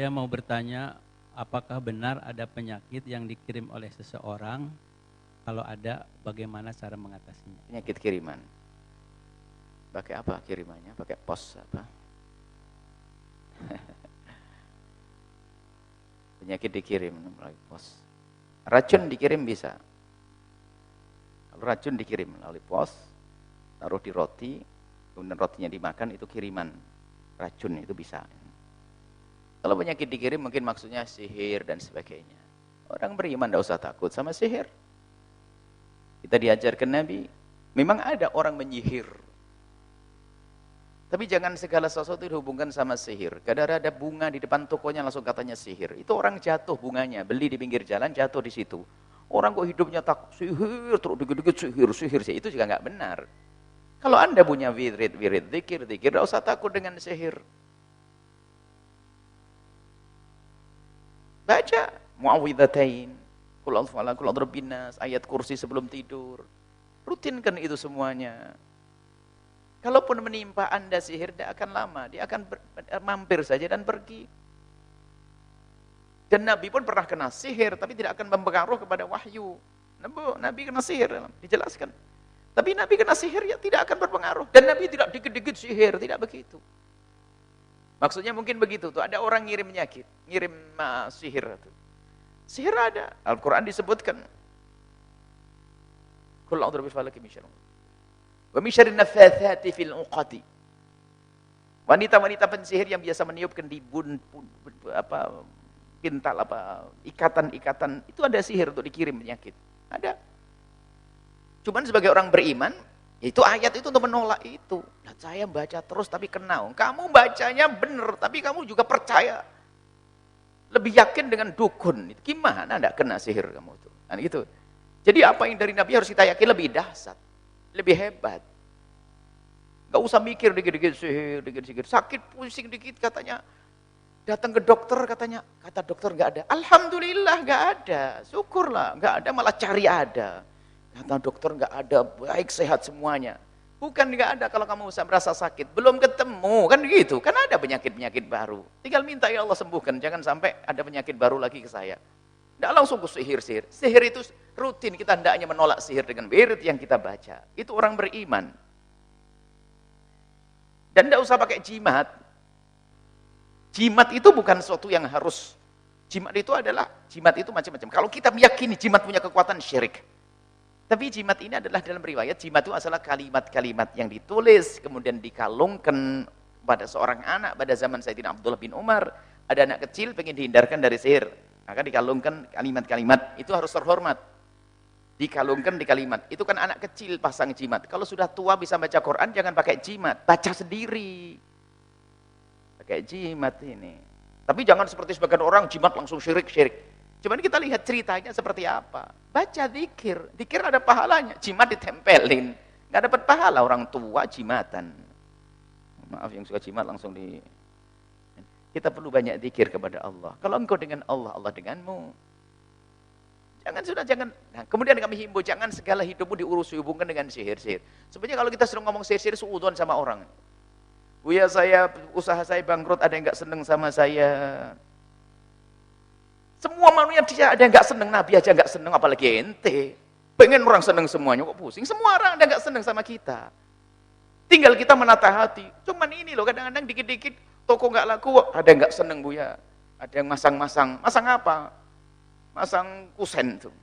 Saya mau bertanya, apakah benar ada penyakit yang dikirim oleh seseorang? Kalau ada, bagaimana cara mengatasinya? Penyakit kiriman. Pakai apa kirimannya? Pakai pos apa? Penyakit dikirim melalui pos. Racun dikirim bisa. Kalau racun dikirim melalui pos, taruh di roti, kemudian rotinya dimakan, itu kiriman racun, itu bisa. Kalau penyakit dikirim mungkin maksudnya sihir dan sebagainya. Orang beriman tidak usah takut sama sihir. Kita diajarkan Nabi, memang ada orang menyihir. Tapi jangan segala sesuatu dihubungkan sama sihir. Kadang ada bunga di depan tokonya langsung katanya sihir. Itu orang jatuh bunganya, beli di pinggir jalan jatuh di situ. Orang kok hidupnya tak sihir, terus dikit-dikit sihir. Itu juga nggak benar. Kalau Anda punya wirid, zikir, tidak usah takut dengan sihir. Baca Muawwidzatain, Qul a'udzu birabbil falaq, Qul a'udzu birabbin nas, ayat kursi sebelum tidur. Rutinkan itu semuanya. Kalaupun menimpa Anda sihir, tidak akan lama, dia akan mampir saja dan pergi. Dan Nabi pun pernah kena sihir, tapi tidak akan mempengaruhi kepada wahyu. Nabi kena sihir, dijelaskan. Tapi Nabi kena sihir ya tidak akan berpengaruh. Dan Nabi tidak dikit-dikit sihir, tidak begitu. Maksudnya mungkin begitu tuh, ada orang ngirim penyakit, ngirim sihir tuh. Sihir ada, Al-Qur'an disebutkan. Qul a'udzu birabbil falaq min syarri wa min syarrin naffatsati fil 'uqad. Wanita-wanita pensihir yang biasa meniupkan di kintal ikatan-ikatan, itu ada sihir untuk dikirim penyakit. Ada. Cuman sebagai orang beriman, itu ayat itu untuk menolak itu. Nah, saya baca terus tapi kena. Kamu bacanya benar, tapi kamu juga percaya. Lebih yakin dengan dukun. Gimana enggak kena sihir kamu itu? Kan gitu. Jadi apa yang dari Nabi harus kita yakin lebih dahsyat, lebih hebat. Enggak usah mikir dikit-dikit sihir, dikit-dikit sakit, pusing dikit katanya. Datang ke dokter katanya, kata dokter enggak ada. Alhamdulillah enggak ada. Syukurlah, enggak ada malah cari ada. Kata dokter enggak ada, baik sehat semuanya. Bukan enggak ada kalau kamu merasa sakit, belum ketemu, kan gitu. Kan ada penyakit-penyakit baru. Tinggal minta ya Allah sembuhkan, jangan sampai ada penyakit baru lagi ke saya. Enggak langsung ke sihir-sihir. Sihir itu rutin, kita hendaknya menolak sihir dengan wirid yang kita baca. Itu orang beriman. Dan enggak usah pakai jimat. Jimat itu bukan sesuatu yang harus. Jimat itu macam-macam. Kalau kita meyakini jimat punya kekuatan syirik. Tapi jimat ini adalah dalam riwayat, jimat itu adalah kalimat-kalimat yang ditulis, kemudian dikalungkan pada seorang anak pada zaman Sayyidina Abdullah bin Umar. Ada anak kecil pengen dihindarkan dari sihir, maka dikalungkan kalimat-kalimat, itu harus terhormat. Dikalungkan di kalimat, itu kan anak kecil pasang jimat. Kalau sudah tua bisa baca Quran, jangan pakai jimat, baca sendiri. Pakai jimat ini. Tapi jangan seperti sebagian orang, jimat langsung syirik-syirik. Cuman kita lihat ceritanya seperti apa. Baca zikir, zikir ada pahalanya. Jimat ditempelin, nggak dapat pahala orang tua jimatan. Maaf yang suka jimat langsung di. Kita perlu banyak zikir kepada Allah. Kalau engkau dengan Allah, Allah denganmu. Jangan. Nah, kemudian kami himbau jangan segala hidupmu diurus hubungkan dengan sihir-sihir. Sebenarnya kalau kita sering ngomong sihir-sihir suudzon sama orang. Buya usaha saya bangkrut, ada yang nggak seneng sama saya. Semua manusia ada yang nggak seneng, Nabi aja nggak seneng, apalagi ente. Pengen orang seneng semuanya, kok pusing? Semua orang ada nggak seneng sama kita. Tinggal kita menata hati. Cuman ini loh, kadang-kadang dikit-dikit toko nggak laku, ada yang nggak seneng Buya. Ada yang masang apa? Masang kusen tuh.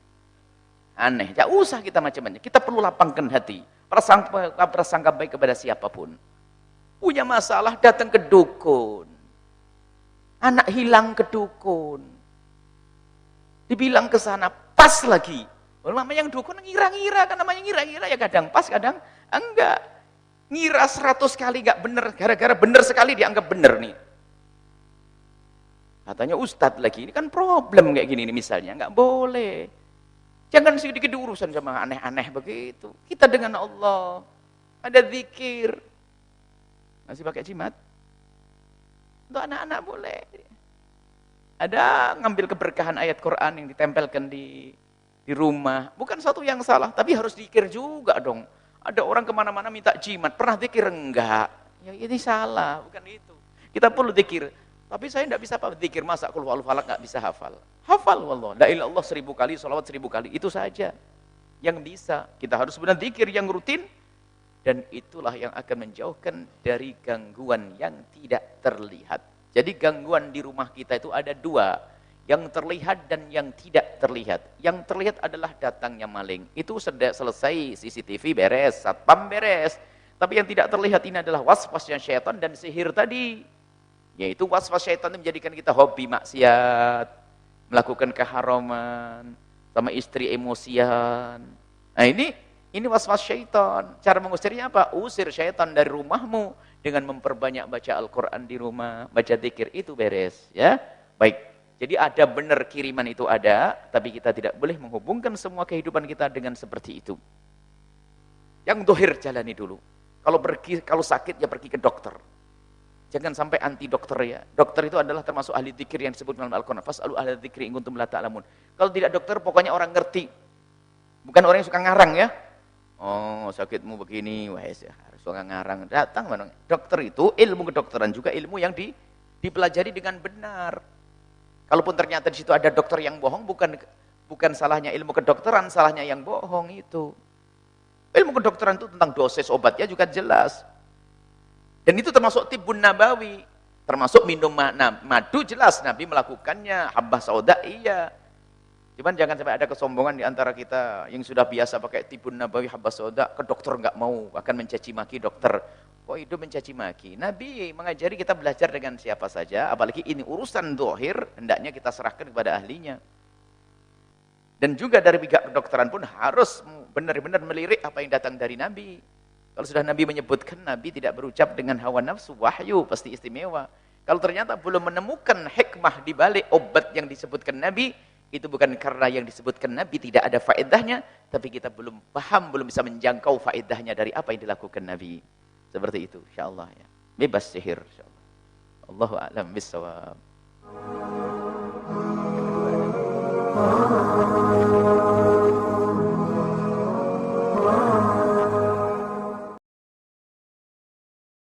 Aneh, nggak usah kita macam-macam. Kita perlu lapangkan hati. Prasangka baik kepada siapapun. Punya masalah datang ke dukun. Anak hilang ke dukun. Dibilang ke sana, pas lagi. Namanya yang dukun ngira-ngira, kan namanya ngira-ngira ya kadang pas, kadang enggak. Ngira 100 kali enggak benar, gara-gara benar sekali dianggap benar nih. Katanya ustadz lagi, ini kan problem kayak gini nih misalnya, enggak boleh. Jangan sedikit urusan sama aneh-aneh begitu. Kita dengan Allah, ada zikir. Masih pakai jimat? Untuk anak-anak boleh. Ada ngambil keberkahan ayat Quran yang ditempelkan di rumah. Bukan satu yang salah, tapi harus zikir juga dong. Ada orang kemana-mana minta jimat, pernah zikir enggak? Ya ini salah, bukan itu. Kita perlu zikir. Tapi saya tidak bisa apa, zikir masa qul huwallahu falaq nggak bisa hafal. Hafal wallah, la ilaha illallah 1000 kali, salawat 1000 kali, itu saja yang bisa. Kita harus benar zikir yang rutin, dan itulah yang akan menjauhkan dari gangguan yang tidak terlihat. Jadi gangguan di rumah kita itu ada dua, yang terlihat dan yang tidak terlihat. Yang terlihat adalah datangnya maling, itu sudah selesai, CCTV beres, satpam beres. Tapi yang tidak terlihat ini adalah waswasnya syaitan dan sihir tadi. Yaitu waswas syaitan itu menjadikan kita hobi maksiat, melakukan keharaman, sama istri emosian. Nah ini waswas syaitan. Cara mengusirnya apa? Usir syaitan dari rumahmu dengan memperbanyak baca Al-Quran di rumah, baca zikir, itu beres. Ya, baik. Jadi ada benar kiriman itu ada, tapi kita tidak boleh menghubungkan semua kehidupan kita dengan seperti itu. Yang dohir jalani dulu. Kalau sakit ya pergi ke dokter. Jangan sampai anti dokter ya. Dokter itu adalah termasuk ahli dzikir yang disebut dalam Al-Quran. Fas'alu ahla dzikri in kuntum la ta'lamun. Kalau tidak dokter, pokoknya orang ngerti. Bukan orang yang suka ngarang ya. Oh, sakitmu begini, wah ya, harus suka ngarang. Datang mana? Dokter itu ilmu kedokteran juga ilmu yang dipelajari dengan benar. Kalaupun ternyata di situ ada dokter yang bohong, bukan salahnya ilmu kedokteran, salahnya yang bohong itu. Ilmu kedokteran itu tentang dosis obatnya juga jelas. Dan itu termasuk tibbun nabawi, termasuk minum madu jelas Nabi melakukannya, habbah sauda iya. Cuman jangan sampai ada kesombongan di antara kita yang sudah biasa pakai tibbun nabawi, habbah sauda, ke dokter nggak mau, akan mencaci maki dokter. Kok itu mencaci maki? Nabi mengajari kita belajar dengan siapa saja, apalagi ini urusan zahir, hendaknya kita serahkan kepada ahlinya. Dan juga dari pihak kedokteran pun harus benar-benar melirik apa yang datang dari Nabi. Kalau sudah Nabi menyebutkan, Nabi tidak berucap dengan hawa nafsu, wahyu, pasti istimewa. Kalau ternyata belum menemukan hikmah di balik obat yang disebutkan Nabi, itu bukan karena yang disebutkan Nabi tidak ada faedahnya, tapi kita belum paham, belum bisa menjangkau faedahnya dari apa yang dilakukan Nabi. Seperti itu, insyaAllah ya. Bebas sihir, insyaAllah. Allahu a'lam bissawab.